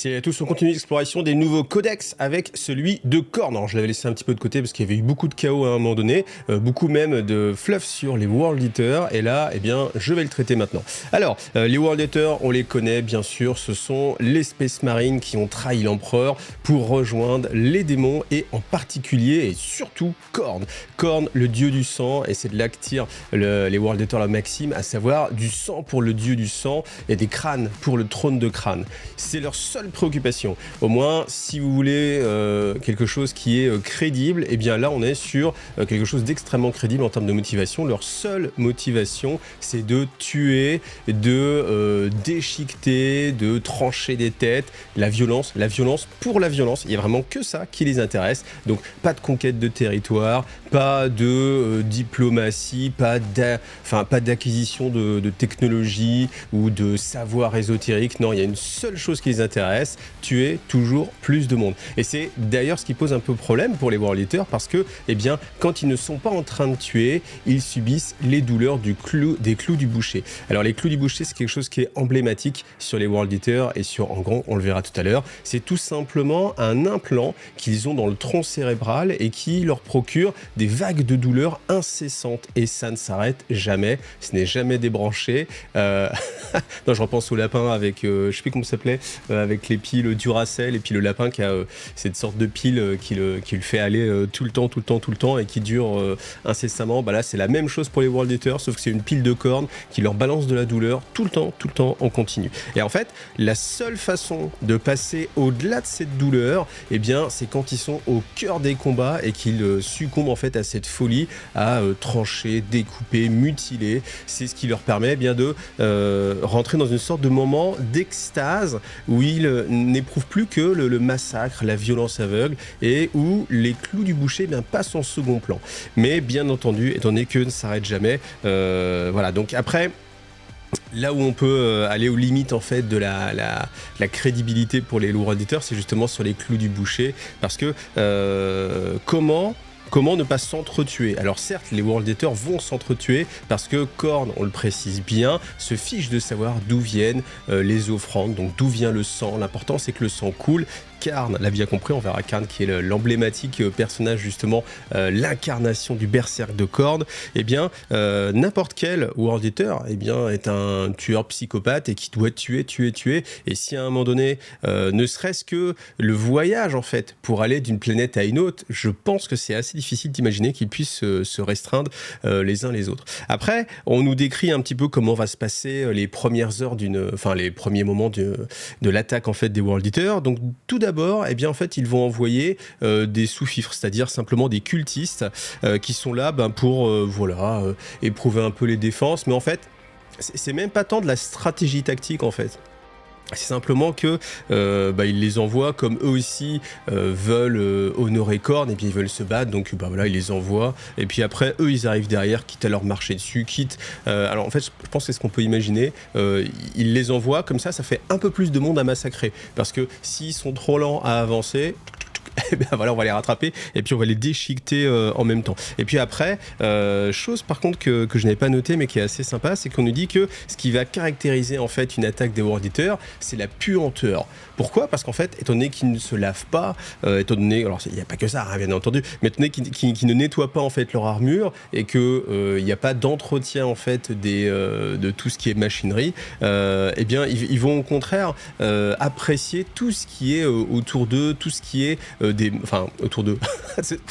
C'est à tous, on continue l'exploration des nouveaux codex avec celui de Khorne. Alors, je l'avais laissé un petit peu de côté parce qu'il y avait eu beaucoup de chaos à un moment donné, beaucoup même de fluff sur les World Eaters, et là, eh bien, je vais le traiter maintenant. Alors, les World Eaters, on les connaît bien sûr, ce sont les Space Marines qui ont trahi l'Empereur pour rejoindre les démons, et en particulier et surtout Khorne. Khorne, le dieu du sang, et c'est de là que tirent les World Eaters la maxime, à savoir du sang pour le dieu du sang et des crânes pour le trône de crâne. C'est leur seule préoccupation. Au moins, si vous voulez quelque chose qui est crédible, et bien là on est sur quelque chose d'extrêmement crédible en termes de motivation. Leur seule motivation, c'est de tuer, de déchiqueter, de trancher des têtes, la violence pour la violence. Il y a vraiment que ça qui les intéresse. Donc pas de conquête de territoire, pas de diplomatie, pas d'acquisition de technologie ou de savoir ésotérique. Non, il y a une seule chose qui les intéresse: tuer toujours plus de monde. Et c'est d'ailleurs ce qui pose un peu problème pour les World Eaters, parce que, eh bien, quand ils ne sont pas en train de tuer, ils subissent les douleurs des clous du boucher. Alors les clous du boucher, c'est quelque chose qui est emblématique sur les World Eaters et sur Angron, on le verra tout à l'heure. C'est tout simplement un implant qu'ils ont dans le tronc cérébral et qui leur procure des vagues de douleurs incessantes, et ça ne s'arrête jamais, ce n'est jamais débranché. Non, je repense au lapin avec, je sais plus comment ça s'appelait, avec les piles Duracell, et puis le lapin qui a cette sorte de pile qui le fait aller tout le temps et qui dure incessamment. Bah là, c'est la même chose pour les World Eaters, sauf que c'est une pile de Khorne qui leur balance de la douleur tout le temps en continu. Et en fait, la seule façon de passer au-delà de cette douleur, eh bien, c'est quand ils sont au cœur des combats et qu'ils succombent en fait à cette folie, à trancher, découper, mutiler. C'est ce qui leur permet, eh bien, de rentrer dans une sorte de moment d'extase où ils n'éprouvent plus que le massacre, la violence aveugle, et où les clous du boucher, eh bien, passent en second plan. Mais bien entendu, étant donné que ne s'arrête jamais, voilà. Donc après, là où on peut aller aux limites en fait de la crédibilité pour les World Eaters, c'est justement sur les clous du boucher, parce que Comment ne pas s'entretuer? Alors certes, les World Eaters vont s'entretuer parce que Khorne, on le précise bien, se fiche de savoir d'où viennent les offrandes, donc d'où vient le sang. L'important, c'est que le sang coule. Khorne l'a bien compris, on verra Khorne qui est l'emblématique personnage, justement, l'incarnation du berserk de Khorne. Eh bien, n'importe quel World Eater, eh bien, est un tueur psychopathe et qui doit tuer. Et si à un moment donné, ne serait-ce que le voyage, en fait, pour aller d'une planète à une autre, je pense que c'est assez difficile d'imaginer qu'ils puissent se restreindre les uns les autres. Après, on nous décrit un petit peu comment va se passer les premières heures les premiers moments de l'attaque, en fait, des World Eaters. Donc, tout d'abord, eh bien, en fait, ils vont envoyer des sous-fifres, c'est-à-dire simplement des cultistes qui sont là pour éprouver un peu les défenses. Mais en fait, c'est même pas tant de la stratégie tactique, en fait. C'est simplement que ils les envoient, comme eux aussi veulent honorer Khorne, et puis ils veulent se battre, donc voilà, ils les envoient, et puis après eux ils arrivent derrière, quitte à leur marcher dessus, alors en fait je pense que c'est ce qu'on peut imaginer, ils les envoient comme ça fait un peu plus de monde à massacrer, parce que s'ils sont trop lents à avancer, et ben voilà, on va les rattraper et puis on va les déchiqueter en même temps. Et puis après, chose par contre que je n'avais pas noté mais qui est assez sympa, c'est qu'on nous dit que ce qui va caractériser en fait une attaque des World Eaters, c'est la puanteur. Pourquoi? Parce qu'en fait, étant donné qu'ils ne se lavent pas, étant donné, alors il n'y a pas que ça, hein, bien entendu, mais étant donné qu'ils ne nettoient pas en fait leur armure, et que il n'y a pas d'entretien en fait de tout ce qui est machinerie, eh bien ils vont au contraire apprécier tout ce qui est autour d'eux, tout ce qui est autour d'eux.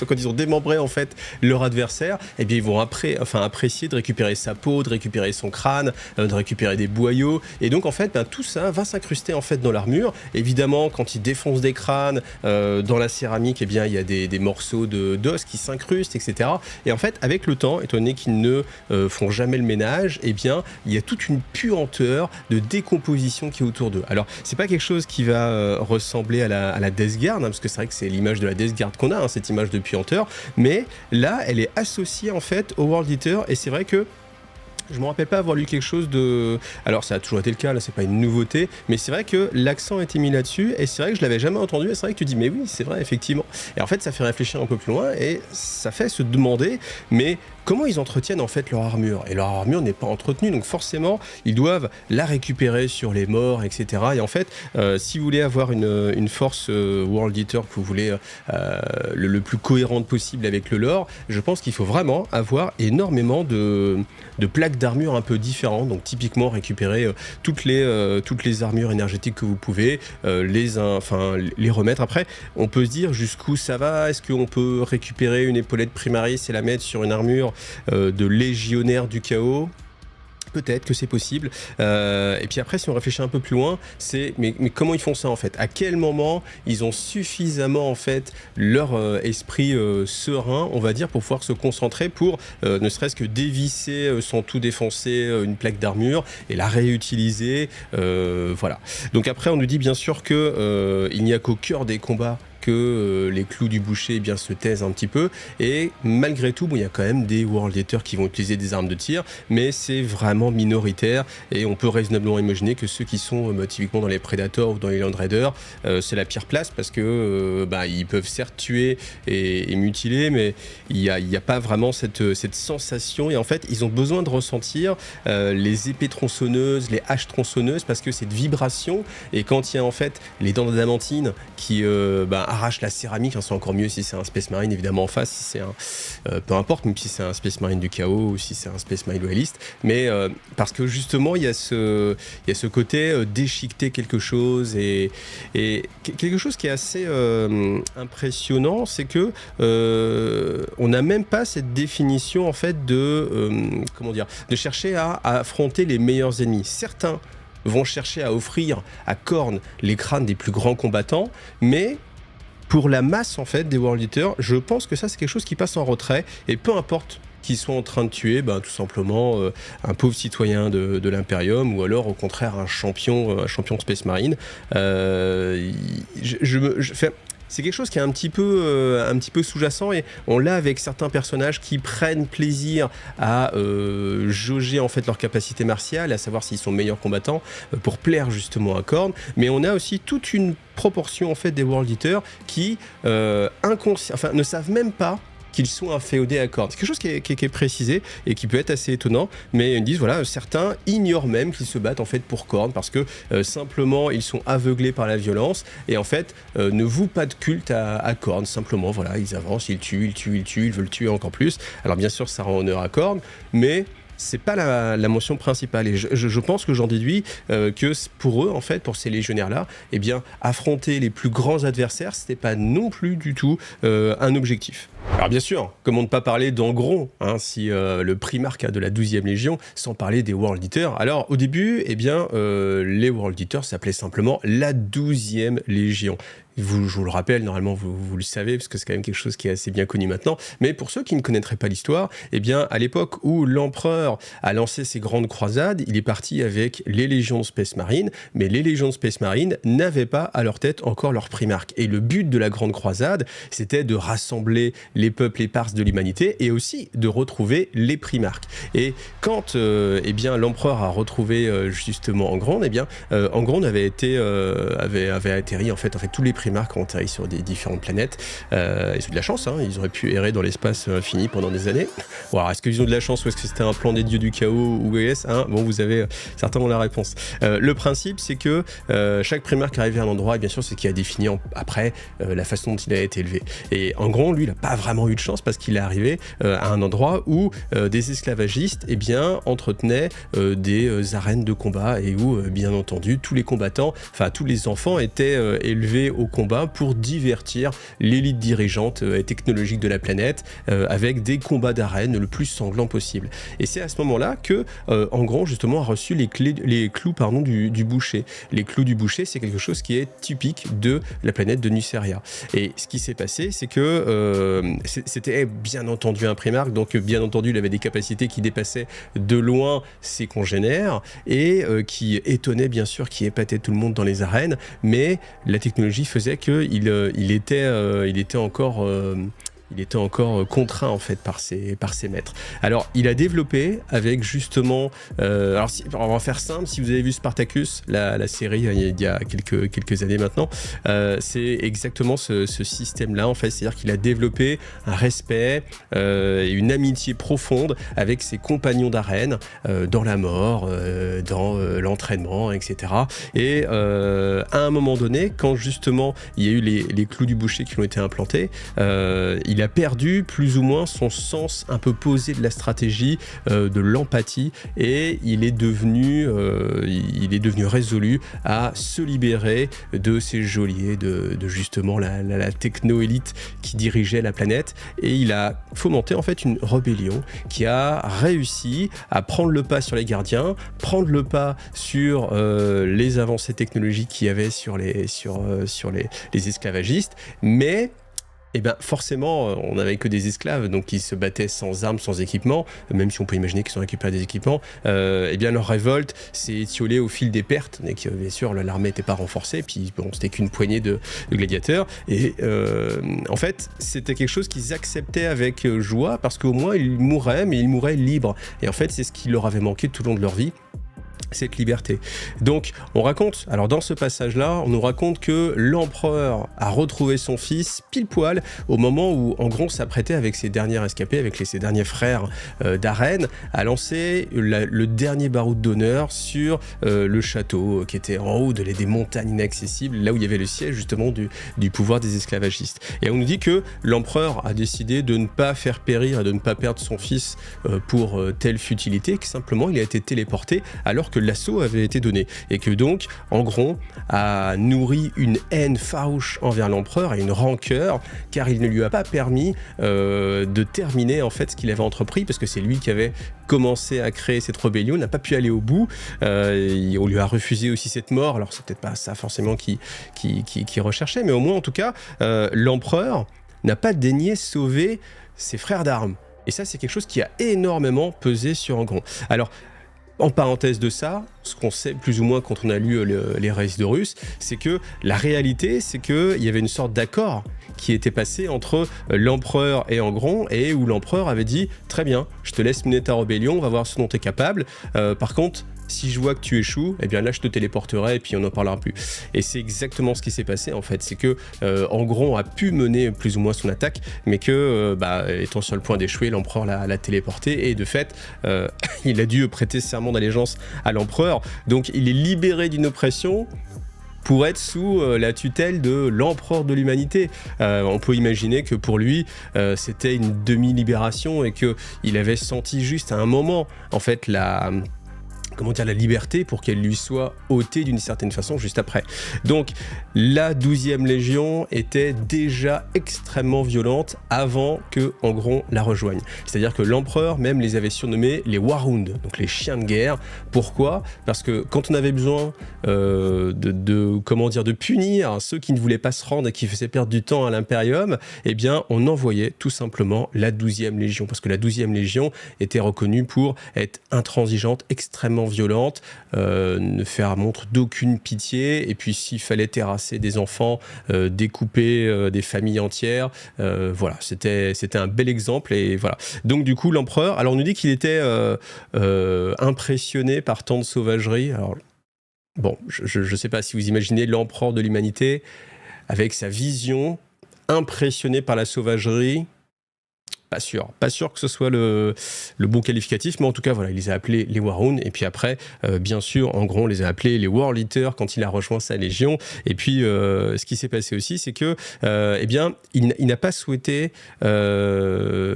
Quand ils ont démembré en fait leur adversaire, eh bien ils vont apprécier de récupérer sa peau, de récupérer son crâne, de récupérer des boyaux, et donc en fait tout ça va s'incruster en fait dans l'armure. Évidemment, quand ils défoncent des crânes dans la céramique, eh bien il y a des morceaux d'os qui s'incrustent, etc. Et en fait, avec le temps, étant donné qu'ils ne font jamais le ménage, eh bien il y a toute une puanteur de décomposition qui est autour d'eux. Alors c'est pas quelque chose qui va ressembler à la Death Guard, hein, parce que c'est vrai que c'est l'image de la Death Guard qu'on a, hein, cette image de puanteur, mais là elle est associée en fait au World Eater, et c'est vrai que Je me rappelle pas avoir lu quelque chose de... Alors ça a toujours été le cas, là c'est pas une nouveauté, mais c'est vrai que l'accent a été mis là-dessus, et c'est vrai que je l'avais jamais entendu, et c'est vrai que tu dis mais oui, c'est vrai, effectivement. Et en fait ça fait réfléchir un peu plus loin, et ça fait se demander, mais comment ils entretiennent en fait leur armure? Et leur armure n'est pas entretenue, donc forcément ils doivent la récupérer sur les morts, etc. Et en fait, si vous voulez avoir une force World Eater, que vous voulez le plus cohérente possible avec le lore, je pense qu'il faut vraiment avoir énormément de plaques d'armure un peu différentes, donc typiquement récupérer toutes les armures énergétiques que vous pouvez, les remettre. Après, on peut se dire jusqu'où ça va, est-ce qu'on peut récupérer une épaulette Primaris et la mettre sur une armure de légionnaire du chaos? Peut-être que c'est possible. Et puis après, si on réfléchit un peu plus loin, c'est mais comment ils font ça en fait? À quel moment ils ont suffisamment en fait leur esprit serein, on va dire, pour pouvoir se concentrer pour ne serait-ce que dévisser sans tout défoncer une plaque d'armure et la réutiliser. Voilà. Donc après, on nous dit bien sûr que il n'y a qu'au cœur des combats que les clous du boucher eh bien, se taisent un petit peu, et malgré tout, bon, il y a quand même des World Eaters qui vont utiliser des armes de tir, mais c'est vraiment minoritaire, et on peut raisonnablement imaginer que ceux qui sont typiquement dans les Predators ou dans les Land Raiders, c'est la pire place, parce que ils peuvent certes tuer et mutiler, mais il y a pas vraiment cette sensation, et en fait, ils ont besoin de ressentir les épées tronçonneuses, les haches tronçonneuses, parce que cette vibration, et quand il y a en fait les dents d'adamantine qui arrache la céramique, hein, c'est encore mieux si c'est un Space Marine évidemment en face, si c'est un peu importe, même si c'est un Space Marine du chaos ou si c'est un Space Marine loyaliste, mais parce que justement il y a ce côté déchiqueter quelque chose, et quelque chose qui est assez impressionnant, c'est que on n'a même pas cette définition en fait de chercher à affronter les meilleurs ennemis. Certains vont chercher à offrir à Khorne les crânes des plus grands combattants, mais pour la masse en fait des World Eaters, je pense que ça c'est quelque chose qui passe en retrait, et peu importe qu'ils soient en train de tuer tout simplement un pauvre citoyen de l'Imperium, ou alors au contraire un champion Space Marine. C'est quelque chose qui est un petit peu sous-jacent, et on l'a avec certains personnages qui prennent plaisir à jauger en fait leur capacité martiale, à savoir s'ils sont meilleurs combattants pour plaire justement à Khorne. Mais on a aussi toute une proportion en fait des World Eaters qui ne savent même pas qu'ils sont inféodés à Khorne. C'est quelque chose qui est précisé et qui peut être assez étonnant, mais ils disent voilà, certains ignorent même qu'ils se battent en fait pour Khorne, parce que simplement ils sont aveuglés par la violence, et en fait ne vouent pas de culte à Khorne, simplement voilà, ils avancent, ils tuent, ils veulent tuer encore plus. Alors bien sûr ça rend honneur à Khorne, mais c'est pas la mention principale, et je pense que j'en déduis que pour eux en fait, pour ces légionnaires-là, eh bien affronter les plus grands adversaires, c'était pas non plus du tout un objectif. Alors bien sûr, comment ne pas parler d'Angron, si le primarque de la 12e Légion, sans parler des World Eaters. Alors au début, les World Eaters s'appelaient simplement la 12e Légion. Je vous le rappelle, normalement vous le savez, parce que c'est quand même quelque chose qui est assez bien connu maintenant, mais pour ceux qui ne connaîtraient pas l'histoire, à l'époque où l'empereur a lancé ses grandes croisades, il est parti avec les légions de Space Marine, mais les légions de Space Marine n'avaient pas à leur tête encore leur primarque. Et le but de la grande croisade, c'était de rassembler les peuples épars de l'humanité, et aussi de retrouver les primarques. Et quand l'empereur a retrouvé justement Angron, Angron avait atterri en fait tous les primarques ont atterri sur des différentes planètes. Ils ont de la chance, ils auraient pu errer dans l'espace infini pendant des années. Bon, alors, est-ce qu'ils ont de la chance, ou est-ce que c'était un plan des dieux du chaos, ou est-ce Bon, vous avez certainement la réponse. Le principe, c'est que chaque primarque arrivé à un endroit, et bien sûr, c'est ce qui a défini après la façon dont il a été élevé. Et Angron, lui, il n'a pas vraiment eu de chance, parce qu'il est arrivé à un endroit où des esclavagistes entretenaient des arènes de combat, et où, bien entendu, tous les combattants, tous les enfants étaient élevés au combat pour divertir l'élite dirigeante et technologique de la planète avec des combats d'arène le plus sanglants possible. Et c'est à ce moment-là que Angron justement a reçu les clous du boucher. Les clous du boucher, c'est quelque chose qui est typique de la planète de Nuceria. Et ce qui s'est passé, c'est que c'était bien entendu un primarque, donc bien entendu il avait des capacités qui dépassaient de loin ses congénères, et qui étonnaient bien sûr, qui épataient tout le monde dans les arènes, mais la technologie faisait qu'il était encore il était encore contraint en fait par ses maîtres. Alors il a développé avec justement, on va faire simple, si vous avez vu Spartacus, la série il y a quelques années maintenant, c'est exactement ce système-là en fait, c'est-à-dire qu'il a développé un respect et une amitié profonde avec ses compagnons d'arène dans la mort, dans l'entraînement, etc. Et à un moment donné, quand justement il y a eu les clous du boucher qui ont été implantés, il a perdu plus ou moins son sens un peu posé de la stratégie, de l'empathie, et il est devenu résolu à se libérer de ces geôliers, de justement la techno-élite qui dirigeait la planète, et il a fomenté en fait une rébellion qui a réussi à prendre le pas sur les gardiens, prendre le pas sur les avancées technologiques qu'il y avait sur les esclavagistes, mais forcément, on n'avait que des esclaves, donc ils se battaient sans armes, sans équipement, même si on peut imaginer qu'ils ont récupéré des équipements. Leur révolte s'est étiolée au fil des pertes, et que bien sûr l'armée n'était pas renforcée, puis bon, c'était qu'une poignée de gladiateurs. Et en fait, c'était quelque chose qu'ils acceptaient avec joie, parce qu'au moins ils mourraient, mais ils mourraient libres. Et en fait, c'est ce qui leur avait manqué tout le long de leur vie, cette liberté. Donc on raconte, alors dans ce passage-là, on nous raconte que l'empereur a retrouvé son fils pile poil au moment où Angron s'apprêtait avec ses derniers rescapés, avec ses derniers frères d'Arène, à lancer le dernier baroud d'honneur sur le château qui était en haut des montagnes inaccessibles, là où il y avait le siège justement du pouvoir des esclavagistes. Et on nous dit que l'empereur a décidé de ne pas faire périr et de ne pas perdre son fils pour telle futilité, que simplement il a été téléporté alors que l'assaut avait été donné, et que donc Angron a nourri une haine farouche envers l'empereur et une rancœur, car il ne lui a pas permis de terminer en fait ce qu'il avait entrepris, parce que c'est lui qui avait commencé à créer cette rébellion, n'a pas pu aller au bout, on lui a refusé aussi cette mort, alors c'est peut-être pas ça forcément qui recherchait, mais au moins en tout cas l'empereur n'a pas daigné sauver ses frères d'armes, et ça c'est quelque chose qui a énormément pesé sur Angron. Alors en parenthèse de ça, ce qu'on sait plus ou moins quand on a lu les récits de Russes, c'est que la réalité, c'est qu'il y avait une sorte d'accord qui était passé entre l'empereur et Angron, et où l'empereur avait dit « Très bien, je te laisse mener ta rébellion, on va voir ce dont tu es capable. Par contre, si je vois que tu échoues, eh bien là je te téléporterai et puis on n'en parlera plus. » Et c'est exactement ce qui s'est passé en fait, c'est que Angron a pu mener plus ou moins son attaque, mais que étant sur le point d'échouer, l'empereur l'a téléporté, et de fait il a dû prêter serment d'allégeance à l'empereur, donc il est libéré d'une oppression pour être sous la tutelle de l'empereur de l'humanité. On peut imaginer que pour lui, c'était une demi-libération, et qu'il avait senti juste à un moment en fait la liberté pour qu'elle lui soit ôtée d'une certaine façon juste après. Donc la 12e Légion était déjà extrêmement violente avant que Angron la rejoigne. C'est-à-dire que l'empereur même les avait surnommés les Warhounds, donc les chiens de guerre. Pourquoi ? Parce que quand on avait besoin de punir ceux qui ne voulaient pas se rendre et qui faisaient perdre du temps à l'Imperium, eh bien on envoyait tout simplement la 12e Légion, parce que la 12e Légion était reconnue pour être intransigeante, extrêmement violente, ne faire montre d'aucune pitié, et puis s'il fallait terrasser des enfants, découper des familles entières, voilà, c'était un bel exemple. Et voilà. Donc du coup l'empereur, alors on nous dit qu'il était impressionné par tant de sauvagerie. Alors bon, je sais pas si vous imaginez l'empereur de l'humanité avec sa vision, impressionné par la sauvagerie. Pas sûr que ce soit le bon qualificatif, mais en tout cas, voilà, il les a appelés les Warhounds, et puis après, bien sûr, Angron les a appelés les World Eaters quand il a rejoint sa légion. Et puis, ce qui s'est passé aussi, c'est que, il n'a pas souhaité que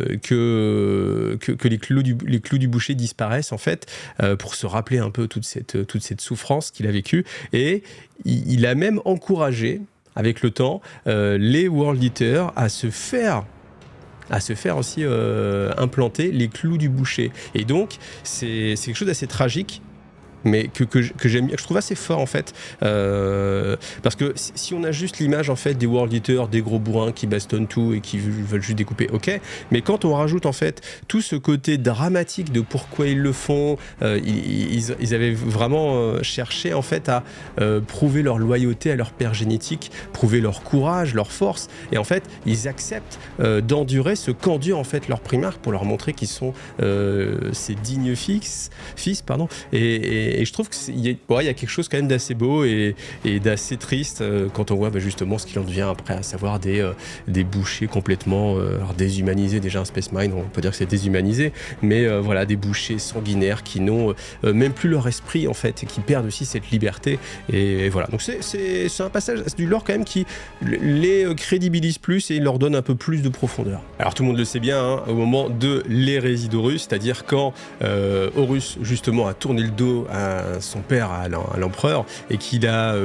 les clous du boucher disparaissent, en fait, pour se rappeler un peu toute cette souffrance qu'il a vécue, et il a même encouragé, avec le temps, les World Eaters à se faire aussi implanter les clous du boucher. Et donc, c'est quelque chose d'assez tragique, mais que j'aime bien, que je trouve assez fort en fait, parce que si on a juste l'image en fait des World Eaters, des gros bourrins qui bastonnent tout et qui veulent juste découper, ok, mais quand on rajoute en fait tout ce côté dramatique de pourquoi ils le font, ils avaient vraiment cherché en fait à prouver leur loyauté à leur père génétique, prouver leur courage, leur force, et en fait ils acceptent d'endurer ce qu'endure en fait leur primarque pour leur montrer qu'ils sont ces dignes fils, pardon, et je trouve qu'il y a quelque chose quand même d'assez beau et d'assez triste quand on voit justement ce qu'il en devient après, à savoir des bouchers complètement déshumanisés. Déjà un Space Marine, on peut dire que c'est déshumanisé, mais voilà, des bouchers sanguinaires qui n'ont même plus leur esprit en fait, et qui perdent aussi cette liberté, et voilà, donc c'est un passage du lore quand même qui les crédibilise plus et leur donne un peu plus de profondeur. Alors tout le monde le sait bien, hein, au moment de l'hérésie d'Horus, c'est-à-dire quand Horus justement a tourné le dos à son père, à l'empereur, et qu'il a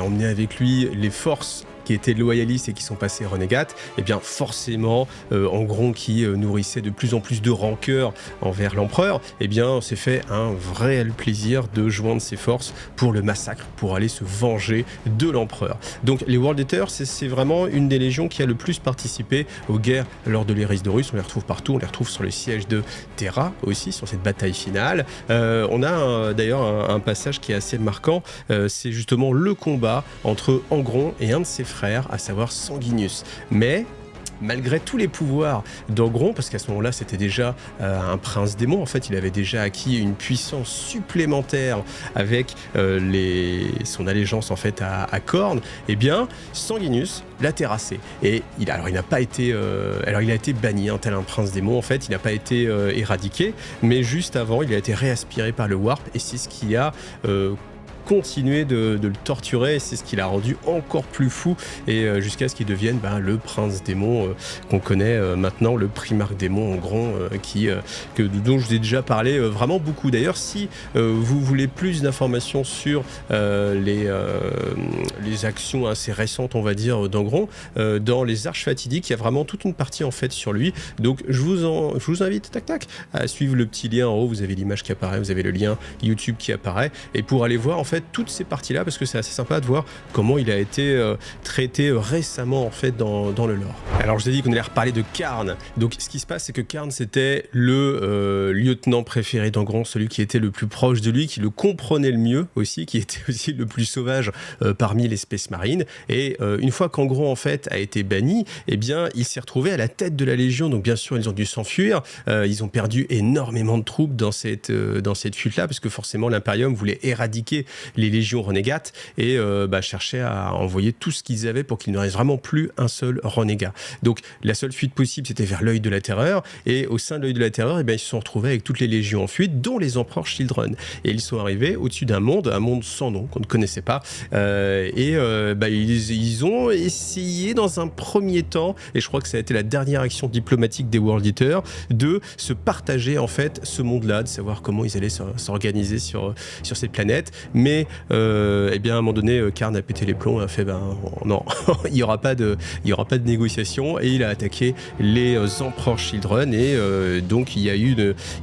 emmené avec lui les forces qui étaient loyalistes et qui sont passés renégates, et bien forcément, Angron qui nourrissait de plus en plus de rancœur envers l'empereur, et bien s'est fait un réel plaisir de joindre ses forces pour le massacre, pour aller se venger de l'empereur. Donc les World Eaters, c'est vraiment une des légions qui a le plus participé aux guerres lors de l'hérésie d'Horus. On les retrouve partout, on les retrouve sur le siège de Terra aussi, sur cette bataille finale. On a d'ailleurs un passage qui est assez marquant, c'est justement le combat entre Angron et un de ses frère, à savoir Sanguinius. Mais malgré tous les pouvoirs d'Angron, parce qu'à ce moment-là c'était déjà un prince démon, en fait il avait déjà acquis une puissance supplémentaire avec son allégeance en fait à Khorne, et bien Sanguinius l'a terrassé, et il n'a pas été il a été banni, hein, tel un prince démon en fait, il n'a pas été éradiqué, mais juste avant il a été réaspiré par le Warp, et c'est ce qui a continuer de le torturer, c'est ce qui l'a rendu encore plus fou, et jusqu'à ce qu'il devienne le prince démon qu'on connaît maintenant, le primarque démon Angron, dont je vous ai déjà parlé vraiment beaucoup. D'ailleurs, si vous voulez plus d'informations sur les actions assez récentes, on va dire, d'Angron, dans les Arches Fatidiques, il y a vraiment toute une partie en fait sur lui, donc je vous invite à suivre le petit lien en haut, vous avez l'image qui apparaît, vous avez le lien YouTube qui apparaît, et pour aller voir en fait toutes ces parties-là, parce que c'est assez sympa de voir comment il a été traité récemment en fait dans le lore. Alors je vous ai dit qu'on allait reparler de Kharn. Donc ce qui se passe, c'est que Kharn c'était le lieutenant préféré d'Angron, celui qui était le plus proche de lui, qui le comprenait le mieux aussi, qui était aussi le plus sauvage parmi les Space Marines. Et une fois qu'Angron en fait a été banni, eh bien il s'est retrouvé à la tête de la Légion. Donc bien sûr ils ont dû s'enfuir, ils ont perdu énormément de troupes dans cette fuite-là, parce que forcément l'Imperium voulait éradiquer les légions renégates et cherchaient à envoyer tout ce qu'ils avaient pour qu'il ne reste vraiment plus un seul renégat. Donc la seule fuite possible, c'était vers l'œil de la terreur, et au sein de l'œil de la terreur, ils se sont retrouvés avec toutes les légions en fuite, dont les empereurs Children. Et ils sont arrivés au-dessus d'un monde sans nom, qu'on ne connaissait pas, ils ont essayé dans un premier temps, et je crois que ça a été la dernière action diplomatique des World Eaters, de se partager en fait ce monde-là, de savoir comment ils allaient s'organiser sur cette planète. Mais à un moment donné, Kharn a pété les plombs et a fait non, il y aura pas de négociation, et il a attaqué les empereurs Children, et donc il y a eu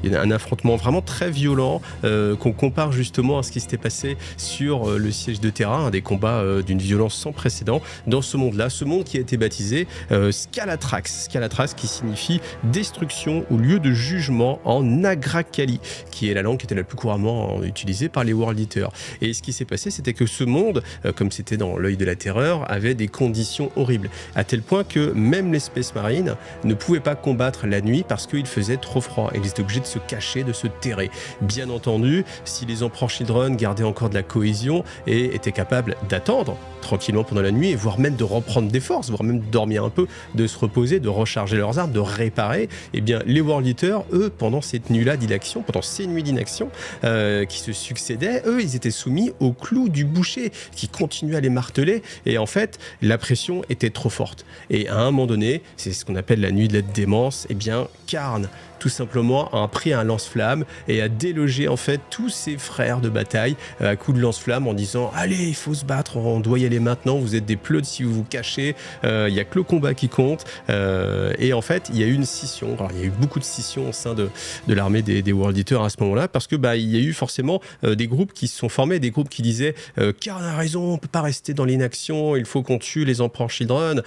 un affrontement vraiment très violent qu'on compare justement à ce qui s'était passé sur le siège de Terra, des combats d'une violence sans précédent dans ce monde-là, ce monde qui a été baptisé Scalatrax qui signifie destruction ou lieu de jugement en Agrakali, qui est la langue qui était la plus couramment utilisée par les World Eaters. Et ce qui s'est passé, c'était que ce monde, comme c'était dans l'œil de la terreur, avait des conditions horribles, à tel point que même les Space Marines ne pouvaient pas combattre la nuit parce qu'il faisait trop froid, et ils étaient obligés de se cacher, de se terrer. Bien entendu, si les empereurs Children gardaient encore de la cohésion et étaient capables d'attendre tranquillement pendant la nuit, et voire même de reprendre des forces, voire même de dormir un peu, de se reposer, de recharger leurs armes, de réparer, eh bien les World Eaters, eux, pendant cette nuit-là d'inaction, pendant ces nuits d'inaction qui se succédaient, eux, ils étaient soumis au clou du boucher qui continuait à les marteler, et en fait la pression était trop forte, et à un moment donné, c'est ce qu'on appelle la nuit de la démence, eh bien Kharn tout simplement a pris un lance-flamme et a délogé en fait tous ses frères de bataille à coups de lance-flamme en disant allez, il faut se battre, on doit y aller maintenant, vous êtes des pleutres si vous vous cachez, il y a que le combat qui compte. Et en fait il y a eu une scission. Alors, il y a eu beaucoup de scissions au sein de l'armée des World Eaters à ce moment-là, parce que il y a eu forcément des groupes qui se sont formés, des groupes qui disaient Karn a raison, on peut pas rester dans l'inaction, il faut qu'on tue les Empereurs Children,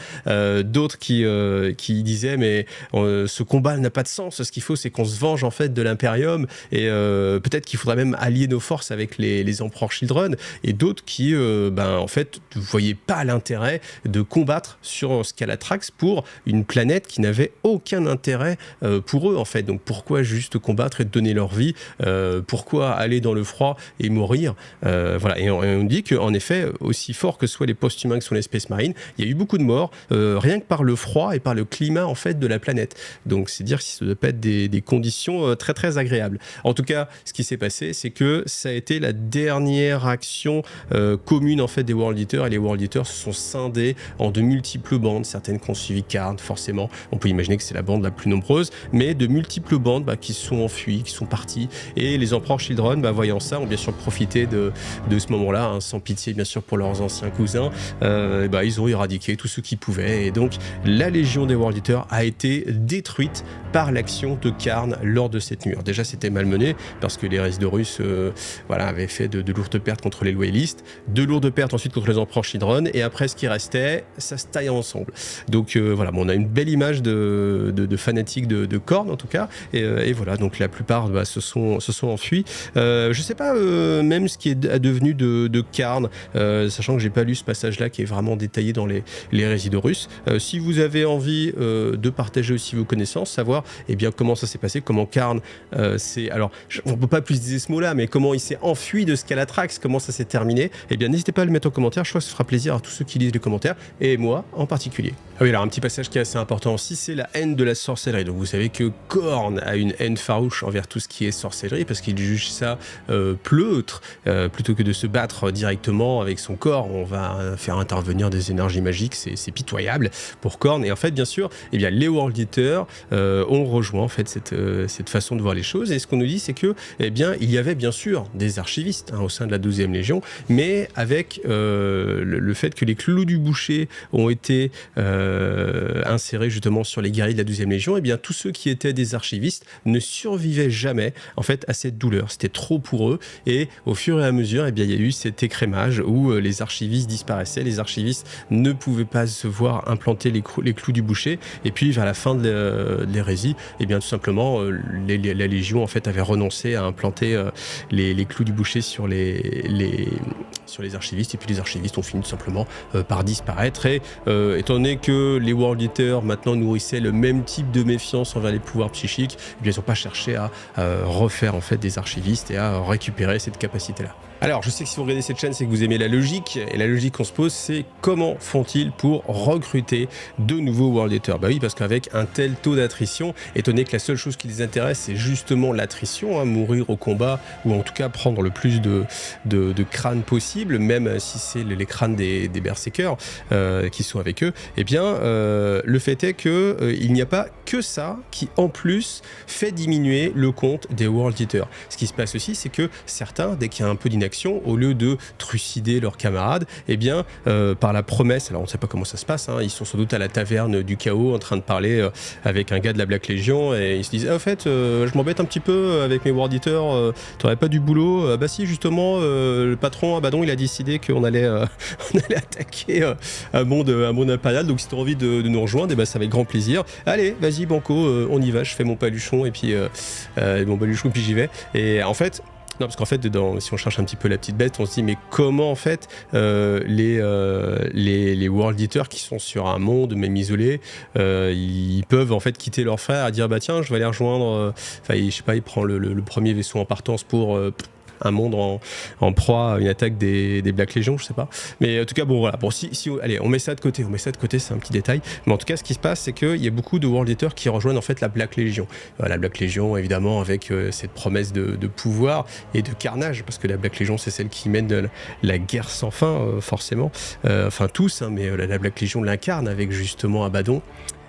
d'autres qui disaient mais ce combat n'a pas de sens, ce qu'il faut c'est qu'on se venge en fait de l'Imperium et peut-être qu'il faudrait même allier nos forces avec les Empereurs Children, et d'autres qui en fait ne voyaient pas l'intérêt de combattre sur Scalatrax pour une planète qui n'avait aucun intérêt pour eux en fait. Donc pourquoi juste combattre et donner leur vie, pourquoi aller dans le froid et mourir, voilà. Et on dit qu'en effet, aussi fort que soient les post-humains que sont les Space Marines, il y a eu beaucoup de morts rien que par le froid et par le climat en fait de la planète. Donc c'est dire que ça ne doit pas être des conditions très très agréables. En tout cas, ce qui s'est passé, c'est que ça a été la dernière action commune en fait des World Eaters, et les World Eaters se sont scindés en de multiples bandes, certaines qui ont suivi Karn, forcément, on peut imaginer que c'est la bande la plus nombreuse, mais de multiples bandes qui se sont enfuies, qui sont parties, et les Empereurs Children, voyant ça, ont bien sûr profité de ce moment-là, sans pitié bien sûr pour leurs anciens cousins, ils ont éradiqué tous ceux qui pouvaient, et donc la Légion des World Eaters a été détruite par l'action de Karn lors de cette nuit. Alors déjà c'était malmené, parce que les Résidorus avaient fait de lourdes pertes contre les loyalistes, de lourdes pertes ensuite contre les Empereurs Children, et après ce qui restait, ça se taillait ensemble. Donc on a une belle image de fanatiques de Khorne en tout cas, et voilà, donc la plupart se sont enfuis. Je sais pas même ce qui est devenu de Karn, sachant que j'ai pas lu ce passage-là qui est vraiment détaillé dans les Résidorus. Si vous avez envie de partager aussi vos connaissances, savoir comment ça s'est passé, comment Karn on peut pas plus dire ce mot-là, mais comment il s'est enfui de Scalatrax, comment ça s'est terminé, n'hésitez pas à le mettre en commentaire, je crois que ça fera plaisir à tous ceux qui lisent les commentaires, et moi en particulier. Ah oui, alors un petit passage qui est assez important aussi, c'est la haine de la sorcellerie. Donc vous savez que Khorne a une haine farouche envers tout ce qui est sorcellerie, parce qu'il juge ça pleutre, plutôt que de se battre directement avec son corps, on va faire intervenir des énergies magiques, c'est pitoyable pour Khorne. Et en fait, bien sûr, les World Eaters ont rejoint en fait cette façon de voir les choses, et ce qu'on nous dit, c'est que il y avait bien sûr des archivistes au sein de la 12e Légion, mais avec le fait que les clous du boucher ont été insérés justement sur les guerriers de la 12e Légion, tous ceux qui étaient des archivistes ne survivaient jamais en fait à cette douleur, c'était trop pour eux, et au fur et à mesure il y a eu cet écrémage où les archivistes disparaissaient, les archivistes ne pouvaient pas se voir implanter les clous du boucher, et puis vers la fin de l'hérésie, tout simplement la Légion en fait avait renoncé à implanter les clous du boucher sur les archivistes, et puis les archivistes ont fini tout simplement par disparaître, et étant donné que les World Eaters maintenant nourrissaient le même type de méfiance envers les pouvoirs psychiques, ils n'ont pas cherché à refaire en fait des archivistes et à récupérer cette capacité-là. Alors, je sais que si vous regardez cette chaîne, c'est que vous aimez la logique, et la logique qu'on se pose, c'est comment font-ils pour recruter de nouveaux World Eaters ? Oui, parce qu'avec un tel taux d'attrition, étant donné que la seule chose qui les intéresse, c'est justement l'attrition, mourir au combat, ou en tout cas prendre le plus de crânes possible, même si c'est les crânes des berserkers qui sont avec eux, le fait est que il n'y a pas que ça qui, en plus, fait diminuer le compte des World Eaters. Ce qui se passe aussi, c'est que certains, dès qu'il y a un peu d'inaction, au lieu de trucider leurs camarades, par la promesse, alors on ne sait pas comment ça se passe, ils sont sans doute à la taverne du chaos en train de parler avec un gars de la Black Legion, et ils se disent en fait je m'embête un petit peu avec mes World Eaters, t'aurais pas du boulot, si justement le patron Abaddon il a décidé qu'on allait attaquer un monde impérial, donc si t'as envie de nous rejoindre, ça avec grand plaisir, allez vas-y banco, on y va, je fais mon paluchon, et puis j'y vais. Et en fait non, parce qu'en fait, si on cherche un petit peu la petite bête, on se dit, mais comment en fait les World Eaters qui sont sur un monde même isolé, ils peuvent en fait quitter leurs frères et dire, tiens, je vais aller rejoindre, je sais pas, il prend le premier vaisseau en partance pour un monde en proie à une attaque des Black Legion, je sais pas. Mais en tout cas, allez, on met ça de côté, c'est un petit détail. Mais en tout cas, ce qui se passe, c'est qu'il y a beaucoup de World Eaters qui rejoignent en fait la Black Legion. La Black Legion, évidemment, avec cette promesse de pouvoir et de carnage, parce que la Black Legion, c'est celle qui mène la guerre sans fin, forcément. Tous, mais la Black Legion l'incarne avec justement Abaddon.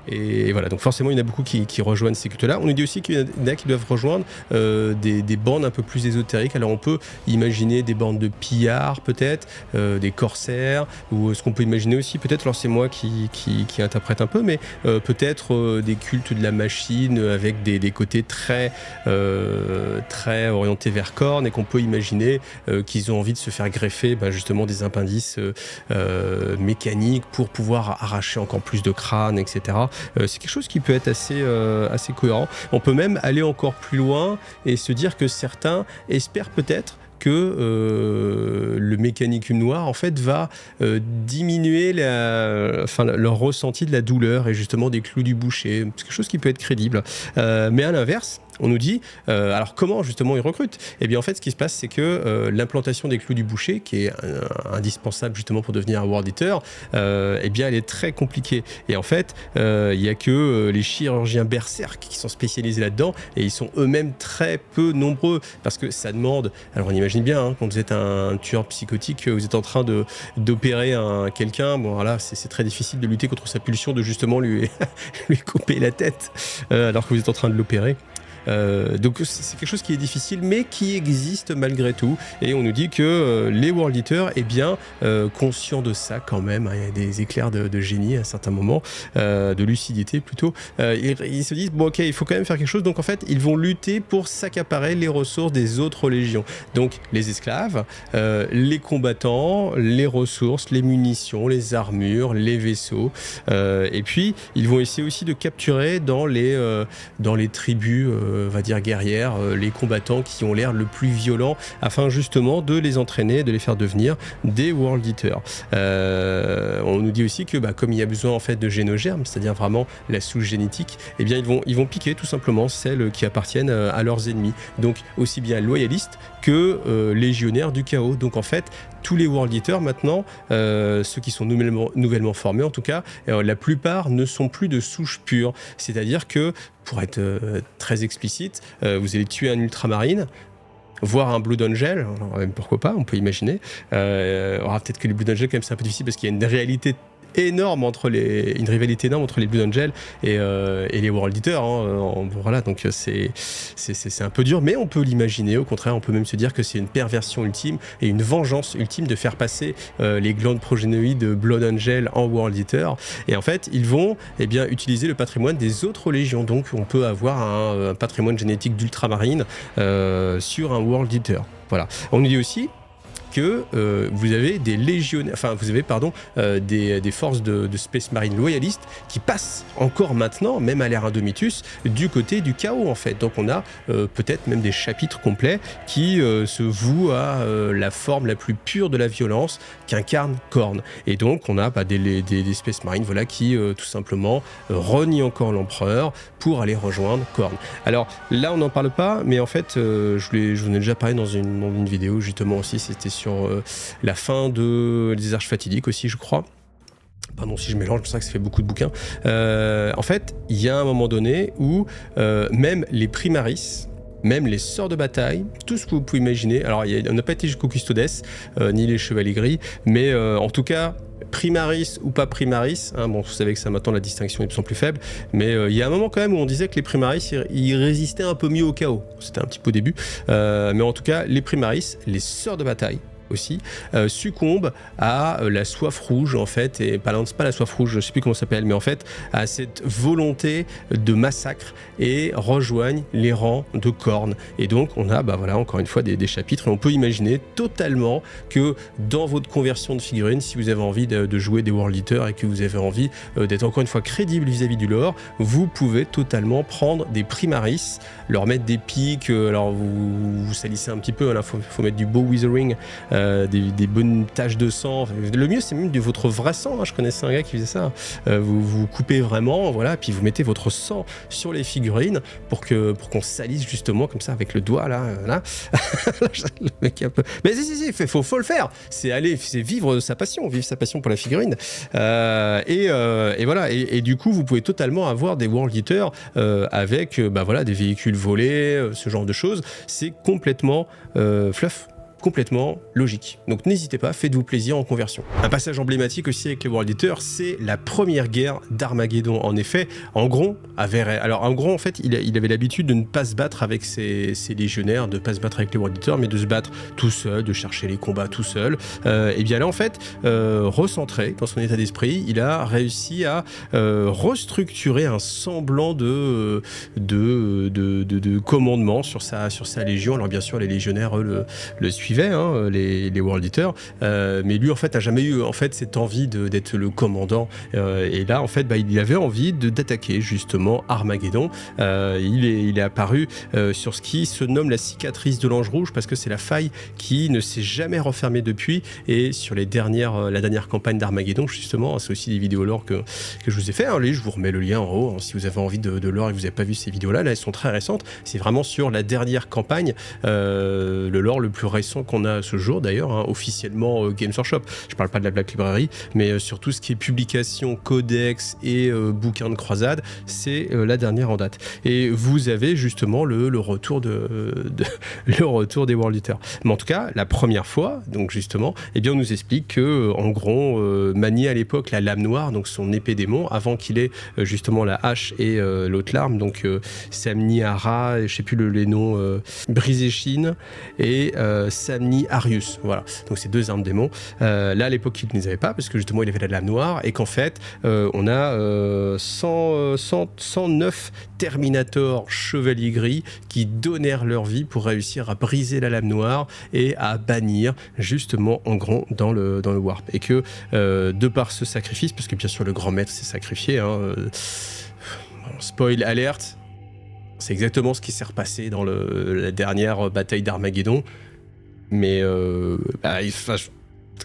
Et voilà, donc forcément, il y en a beaucoup qui rejoignent ces cultes-là. On nous dit aussi qu'il y en a qui doivent rejoindre des bandes un peu plus ésotériques. Alors, on peut imaginer des bandes de pillards, peut-être, des corsaires, ou ce qu'on peut imaginer aussi, peut-être, alors c'est moi qui interprète un peu, mais peut-être des cultes de la machine avec des côtés très orientés vers Khorne, et qu'on peut imaginer qu'ils ont envie de se faire greffer justement des appendices mécaniques pour pouvoir arracher encore plus de crânes, etc. C'est quelque chose qui peut être assez cohérent. On peut même aller encore plus loin et se dire que certains espèrent peut-être que le mécanicum noir en fait va diminuer leur ressenti de la douleur et justement des clous du boucher. C'est quelque chose qui peut être crédible. Mais à l'inverse, on nous dit, alors comment justement ils recrutent ? Eh bien en fait ce qui se passe c'est que l'implantation des clous du boucher, qui est indispensable justement pour devenir un World Eater, eh bien elle est très compliquée. Et en fait il n'y a que les chirurgiens berserk qui sont spécialisés là-dedans, et ils sont eux-mêmes très peu nombreux, parce que ça demande, alors on imagine bien, quand vous êtes un tueur psychotique, vous êtes en train d'opérer quelqu'un, bon voilà, c'est très difficile de lutter contre sa pulsion de justement lui couper la tête alors que vous êtes en train de l'opérer. Donc c'est quelque chose qui est difficile mais qui existe malgré tout, et on nous dit que les World Eaters, eh bien conscients de ça quand même, il y a des éclairs de génie à certains moments, de lucidité plutôt, ils se disent bon ok, il faut quand même faire quelque chose, donc en fait ils vont lutter pour s'accaparer les ressources des autres légions, donc les esclaves, les combattants, les ressources, les munitions, les armures, les vaisseaux, et puis ils vont essayer aussi de capturer dans les tribus on va dire guerrières, les combattants qui ont l'air le plus violents, afin justement de les entraîner, de les faire devenir des World Eaters. On nous dit aussi que comme il y a besoin en fait de génogermes, c'est-à-dire vraiment la souche génétique, eh bien ils vont piquer tout simplement celles qui appartiennent à leurs ennemis, donc aussi bien loyalistes que légionnaires du chaos. Donc en fait tous les World Eaters maintenant, ceux qui sont nouvellement formés en tout cas, la plupart ne sont plus de souche pure, c'est-à-dire que pour être très explicite, vous allez tuer un ultramarine, voire un Blood Angel, alors, même pourquoi pas, on peut imaginer. Peut-être que les Blood Angel quand même c'est un peu difficile parce qu'il y a une rivalité énorme entre les Blood Angel et les World Eaters, voilà, donc c'est un peu dur, mais on peut l'imaginer, au contraire, on peut même se dire que c'est une perversion ultime et une vengeance ultime de faire passer les glandes progénoïdes Blood Angel en World Eater, et en fait ils vont utiliser le patrimoine des autres légions, donc on peut avoir un patrimoine génétique d'ultramarine sur un World Eater. Voilà. On nous dit aussi que vous avez des forces de Space Marine loyalistes qui passent encore maintenant, même à l'ère Indomitus, du côté du chaos en fait. Donc on a peut-être même des chapitres complets qui se vouent à la forme la plus pure de la violence qu'incarne Khorne. Et donc on a des Space Marines qui tout simplement renient encore l'empereur pour aller rejoindre Khorne. Alors là on n'en parle pas, mais en fait je vous en ai déjà parlé dans une vidéo justement aussi, c'était sur la fin des Arches Fatidiques aussi, je crois. Pardon si je mélange, c'est ça que ça fait beaucoup de bouquins. En fait, il y a un moment donné où même les Primaris, même les sorts de bataille, tout ce que vous pouvez imaginer, alors on n'a pas été jusqu'au Custodes, ni les Chevaliers Gris, mais en tout cas, Primaris ou pas Primaris, bon, vous savez que ça maintenant la distinction est de plus en plus faible, mais il y a un moment quand même où on disait que les Primaris ils résistaient un peu mieux au chaos, c'était un petit peu au début, mais en tout cas les Primaris, les sorts de bataille aussi, succombent à la soif rouge en fait, et pas la soif rouge, je sais plus comment ça s'appelle, mais en fait à cette volonté de massacre, et rejoignent les rangs de Khorne. Et donc on a encore une fois des chapitres, et on peut imaginer totalement que dans votre conversion de figurines, si vous avez envie de jouer des World Eaters et que vous avez envie d'être encore une fois crédible vis-à-vis du lore, vous pouvez totalement prendre des Primaris, leur mettre des pics, alors vous salissez un petit peu, il faut mettre du beau withering, des bonnes taches de sang. Le mieux c'est même de votre vrai sang, je connaissais un gars qui faisait ça, vous coupez vraiment, voilà, puis vous mettez votre sang sur les figurines pour qu'on salisse justement comme ça avec le doigt là. Le mec un peu, mais si, faut le faire, c'est vivre sa passion pour la figurine, et voilà, et du coup vous pouvez totalement avoir des World Eaters avec des véhicules volés, ce genre de choses, c'est complètement fluff, complètement logique. Donc n'hésitez pas, faites-vous plaisir en conversion. Un passage emblématique aussi avec les World Eaters, c'est la première guerre d'Armageddon. En effet, Angron en fait, il avait l'habitude de ne pas se battre avec ses légionnaires, de ne pas se battre avec les World Eaters, mais de se battre tout seul, de chercher les combats tout seul. Et bien là, en fait, recentré dans son état d'esprit, il a réussi à restructurer un semblant de commandement sur sa légion. Alors bien sûr, les légionnaires, eux, le suivaient, hein, les World Eaters, mais lui, en fait, n'a jamais eu cette envie d'être le commandant. Et là, en fait, il avait envie d'attaquer justement Armageddon. Il est apparu sur ce qui se nomme la cicatrice de l'Ange Rouge, parce que c'est la faille qui ne s'est jamais refermée depuis. Et sur la dernière campagne d'Armageddon, justement, c'est aussi des vidéos lore que je vous ai fait. Allez, je vous remets le lien en haut, hein, si vous avez envie de lore et que vous n'avez pas vu ces vidéos-là. Là, elles sont très récentes. C'est vraiment sur la dernière campagne, le lore le plus récent qu'on a à ce jour, d'ailleurs, hein, officiellement Games Workshop. Je parle pas de la Black Library, mais sur tout ce qui est publication, codex et bouquin de croisade, c'est la dernière en date. Et vous avez justement le retour le retour des World Eaters. Mais en tout cas, la première fois, donc justement, eh bien, on nous explique que Angron maniait à l'époque la lame noire, donc son épée démon, avant qu'il ait justement la hache et l'autre larme, donc Samni Ara, je sais plus les noms, Brisechine et Samni Arius. Voilà, donc ces deux armes démons. Là, à l'époque, il ne les avait pas, parce que justement, il avait la lame noire, et qu'en fait, on a 109 Terminator chevaliers gris qui donnèrent leur vie pour réussir à briser la lame noire et à bannir justement Angron dans le warp. Et que de par ce sacrifice, parce que bien sûr le grand maître s'est sacrifié, hein, spoil alert, c'est exactement ce qui s'est repassé dans la dernière bataille d'Armageddon, mais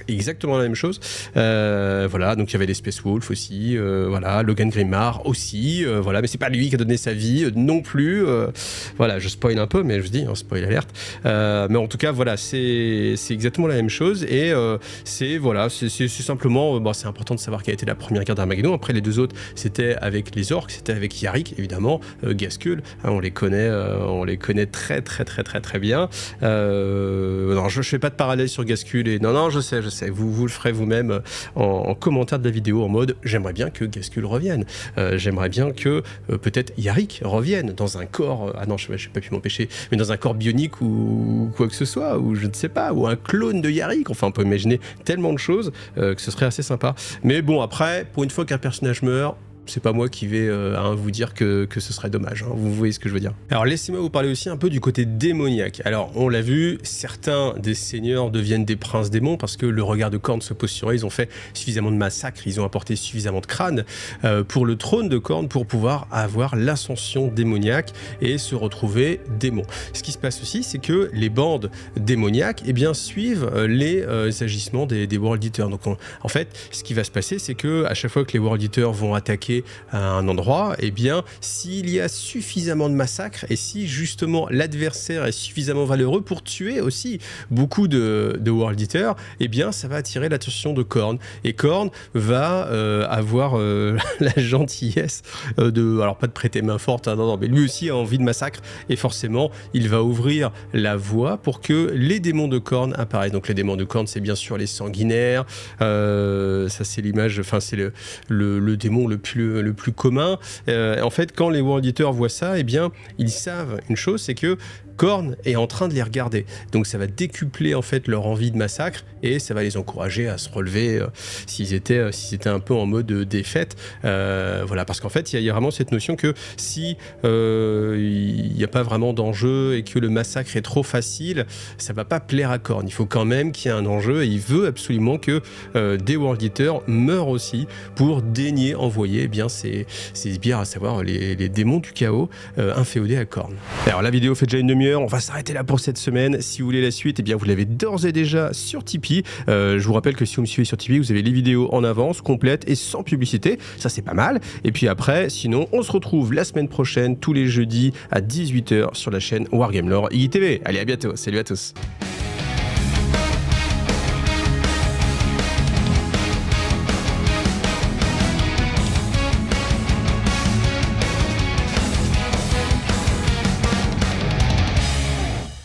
exactement la même chose. Voilà, donc il y avait les Space Wolf aussi, voilà, Logan Grimmar aussi, voilà, mais c'est pas lui qui a donné sa vie non plus. Voilà, je spoil un peu, mais je dis, hein, spoil alerte. Mais en tout cas, voilà, c'est exactement la même chose, et c'est simplement, c'est important de savoir quelle a été la première guerre d'Armageddon. Après, les deux autres, c'était avec les orques, c'était avec Yarick, évidemment, Ghazghkull, hein, on les connaît très très très très très bien. Non, je fais pas de parallèle sur Ghazghkull, et non, je sais, vous le ferez vous-même en commentaire de la vidéo, en mode j'aimerais bien que Ghazghkull revienne, j'aimerais bien que peut-être Yarick revienne dans un corps, ah non, je n'ai pas pu m'empêcher, mais dans un corps bionique ou quoi que ce soit, ou je ne sais pas, ou un clone de Yarick, enfin on peut imaginer tellement de choses que ce serait assez sympa. Mais bon, après, pour une fois qu'un personnage meurt, c'est pas moi qui vais vous dire que ce serait dommage, hein. Vous voyez ce que je veux dire. Alors laissez-moi vous parler aussi un peu du côté démoniaque. Alors on l'a vu, certains des seigneurs deviennent des princes démons parce que le regard de Khorne se pose sur eux, ils ont fait suffisamment de massacres, ils ont apporté suffisamment de crânes pour le trône de Khorne pour pouvoir avoir l'ascension démoniaque et se retrouver démon. Ce qui se passe aussi, c'est que les bandes démoniaques suivent les agissements des World Eaters. Donc en fait, ce qui va se passer, c'est que à chaque fois que les World Eaters vont attaquer à un endroit, s'il y a suffisamment de massacres et si justement l'adversaire est suffisamment valeureux pour tuer aussi beaucoup de World Eaters, ça va attirer l'attention de Khorne. Et Khorne va avoir la gentillesse alors pas de prêter main forte, hein, non, mais lui aussi a envie de massacre, et forcément il va ouvrir la voie pour que les démons de Khorne apparaissent. Donc les démons de Khorne, c'est bien sûr les sanguinaires, ça c'est l'image, enfin c'est le démon le plus commun. En fait, quand les World Eaters voient ça, ils savent une chose, c'est que Khorne est en train de les regarder. Donc ça va décupler en fait leur envie de massacre, et ça va les encourager à se relever s'ils étaient un peu en mode défaite. Voilà, parce qu'en fait, il y a vraiment cette notion que si il n'y a pas vraiment d'enjeu et que le massacre est trop facile, ça va pas plaire à Khorne. Il faut quand même qu'il y ait un enjeu, et il veut absolument que des World Eaters meurent aussi pour daigner envoyer ces sbires, à savoir les démons du chaos, inféodés à Khorne. Alors la vidéo fait déjà une demi-heure, on va s'arrêter là pour cette semaine. Si vous voulez la suite, vous l'avez d'ores et déjà sur Tipeee. Je vous rappelle que si vous me suivez sur Tipeee, vous avez les vidéos en avance, complètes et sans publicité. Ça, c'est pas mal. Et puis après, sinon, on se retrouve la semaine prochaine, tous les jeudis à 18h sur la chaîne Wargame Lore IGTV. Allez, à bientôt. Salut à tous.